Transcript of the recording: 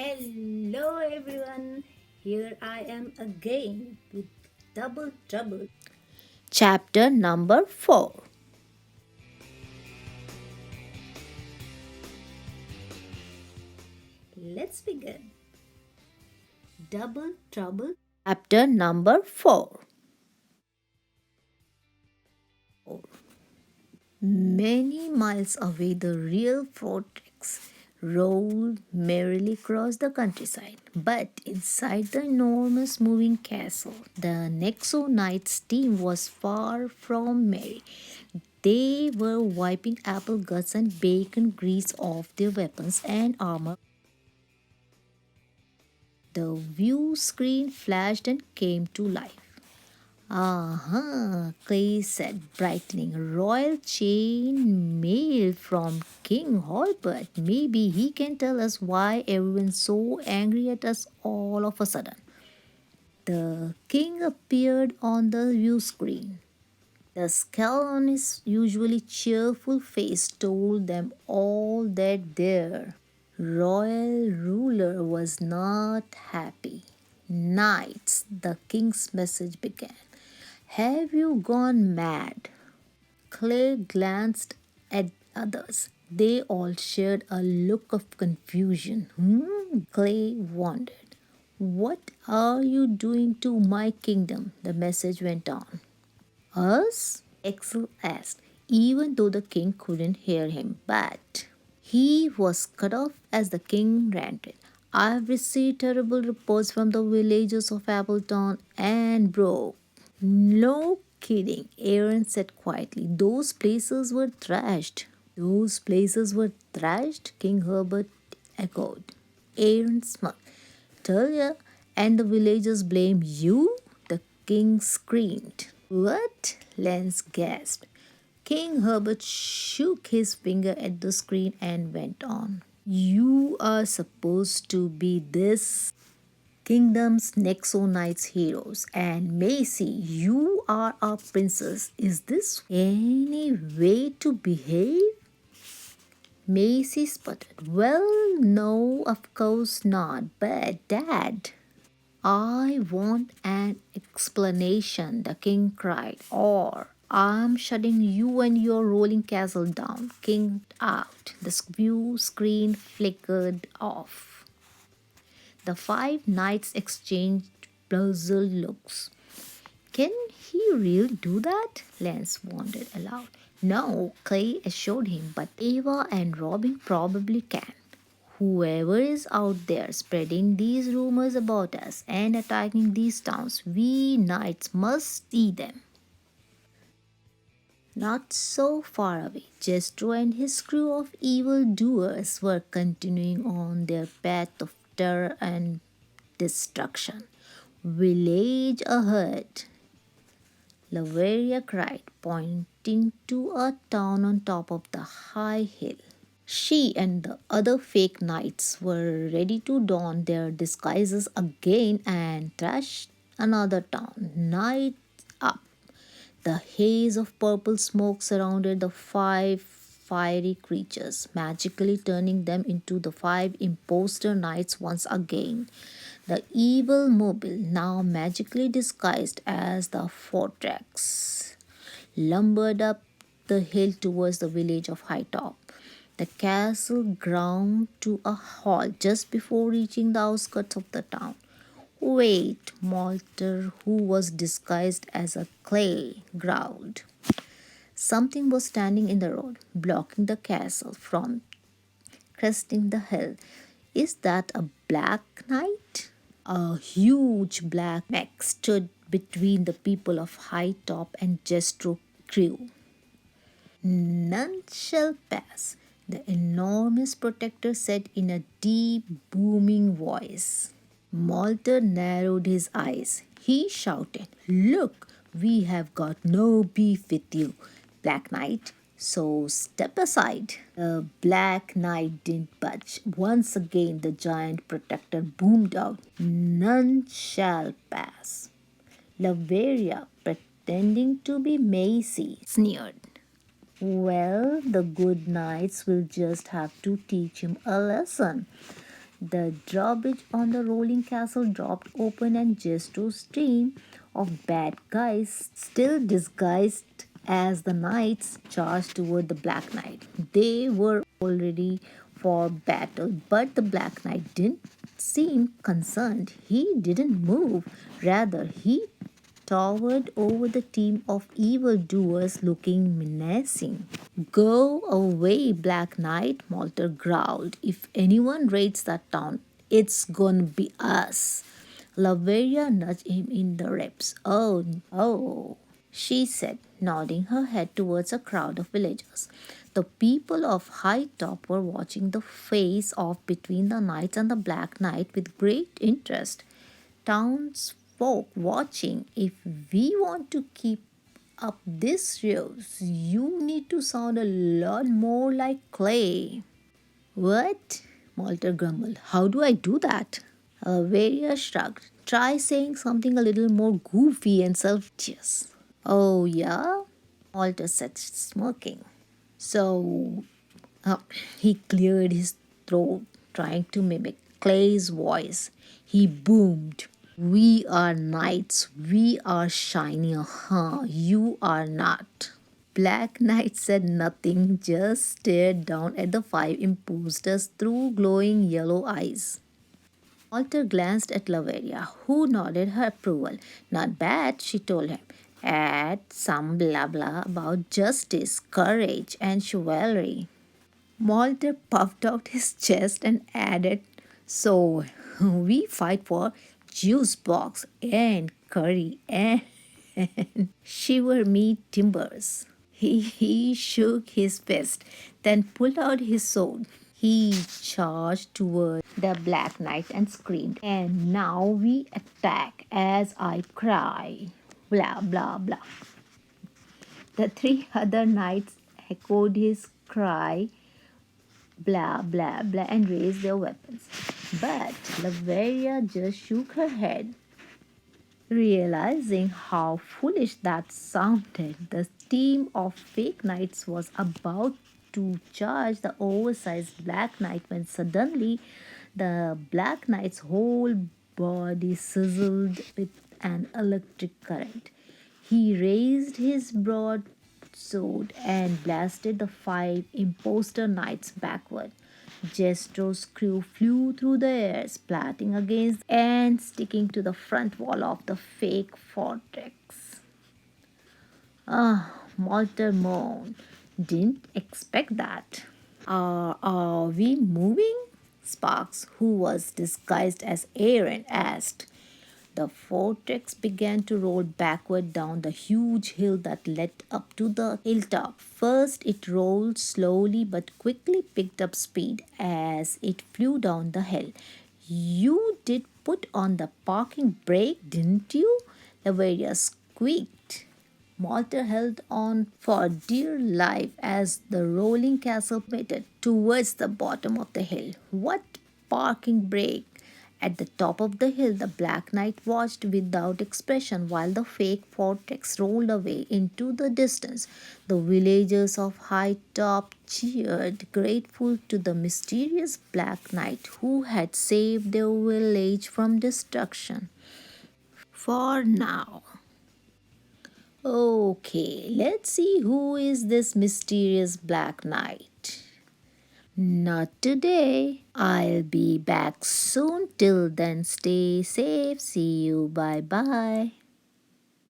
Hello everyone, here I am again with Double Trouble. Chapter number 4. Let's begin. Double Trouble. Chapter number 4. Many miles away, the real fortress rolled merrily across the countryside. But inside the enormous moving castle, the Nexo Knights team was far from merry. They were wiping apple guts and bacon grease off their weapons and armor. The view screen flashed and came to life. Aha, Clay said, brightening. Royal chain mail from King Halbert. Maybe he can tell us why everyone's so angry at us all of a sudden. The king appeared on the view screen. The scowl on his usually cheerful face told them all that their royal ruler was not happy. Knights, the king's message began. Have you gone mad? Clay glanced at others. They all shared a look of confusion. Clay wondered. What are you doing to my kingdom? The message went on. Us? Axel asked, even though the king couldn't hear him. But he was cut off as the king ranted. I've received terrible reports from the villagers of Appleton and Broke. No kidding, Aaron said quietly. Those places were thrashed. Those places were thrashed, King Herbert echoed. Aaron smiled. Tell ya, and the villagers blame you? The king screamed. What? Lance gasped. King Herbert shook his finger at the screen and went on. You are supposed to be this kingdom's Nexo Knights heroes, and Macy, you are our princess. Is this any way to behave? Macy sputtered. Well, no, of course not. But, Dad, I want an explanation, the king cried, or I'm shutting you and your rolling castle down. King out. The view screen flickered off. The five knights exchanged puzzled looks. Can he really do that? Lance wondered aloud. No, Clay assured him, but Ava and Robin probably can. Whoever is out there spreading these rumors about us and attacking these towns, we knights must see them. Not so far away, Jestro and his crew of evil doers were continuing on their path of terror and destruction. Village ahead, Lavaria cried, pointing to a town on top of the high hill. She and the other fake knights were ready to don their disguises again and trash another town. Night up. The haze of purple smoke surrounded the five fiery creatures, magically turning them into the five imposter knights once again. The evil mobile, now magically disguised as the Fortrex, lumbered up the hill towards the village of Hightop. The castle ground to a halt just before reaching the outskirts of the town. Wait, Malter, who was disguised as a clay, growled. Something was standing in the road, blocking the castle from cresting the hill. Is that a black knight? A huge black mech stood between the people of High Top and Jestro crew. None shall pass, the enormous protector said in a deep, booming voice. Malter narrowed his eyes. He shouted, Look, we have got no beef with you, Black Knight. So step aside. The Black Knight didn't budge. Once again, the giant protector boomed out, None shall pass. Lavaria, pretending to be Macy, sneered. Well, the good knights will just have to teach him a lesson. The drawbridge on the rolling castle dropped open, and Jesto's team of bad guys, still disguised as the knights, charged toward the Black Knight. They were all ready for battle, but the Black Knight didn't seem concerned. He didn't move. Rather, he towered over the team of evildoers looking menacing. Go away, Black Knight, Malter growled. If anyone raids that town, it's gonna be us. Laveria nudged him in the ribs. Oh, oh, she said, nodding her head towards a crowd of villagers. The people of High Top were watching the face off between the knights and the Black Knight with great interest. Townsfolk watching. If we want to keep up this ruse, you need to sound a lot more like Clay. What? Malter grumbled. How do I do that? Varia shrugged. Try saying something a little more goofy and self-conscious. Oh, yeah? Malter said, smirking. So uh, he cleared his throat, trying to mimic Clay's voice. He boomed. We are knights. We are shiny. Huh? You are not. Black Knight said nothing, just stared down at the five imposters through glowing yellow eyes. Walter glanced at Laveria, who nodded her approval. Not bad, she told him. Add some blah blah about justice, courage, and chivalry. Walter puffed out his chest and added, so we fight for juice box and curry and shiver me timbers. He shook his fist, then pulled out his sword. He charged toward the Black Knight and screamed, and now we attack as I cry. Blah, blah, blah. The three other knights echoed his cry, blah, blah, blah, and raised their weapons. But Laveria just shook her head. Realizing how foolish that sounded, the team of fake knights was about to charge the oversized Black Knight when suddenly the Black Knight's whole body sizzled with an electric current. He raised his broadsword and blasted the five impostor knights backward. Jestro's crew flew through the air, splatting against and sticking to the front wall of the fake fortress. Ah, Malter moaned. Didn't expect that. Are we moving? Sparks, who was disguised as Aaron, asked. The vortex began to roll backward down the huge hill that led up to the hilltop. First, it rolled slowly but quickly picked up speed as it flew down the hill. You did put on the parking brake, didn't you? Laveria squeaked. Malta held on for dear life as the rolling castle plummeted towards the bottom of the hill. What parking brake? At the top of the hill, the Black Knight watched without expression while the fake vortex rolled away into the distance. The villagers of High Top cheered, grateful to the mysterious Black Knight who had saved their village from destruction. For now. Okay, let's see who is this mysterious Black Knight. Not today. I'll be back soon. Till then, stay safe. See you. Bye bye.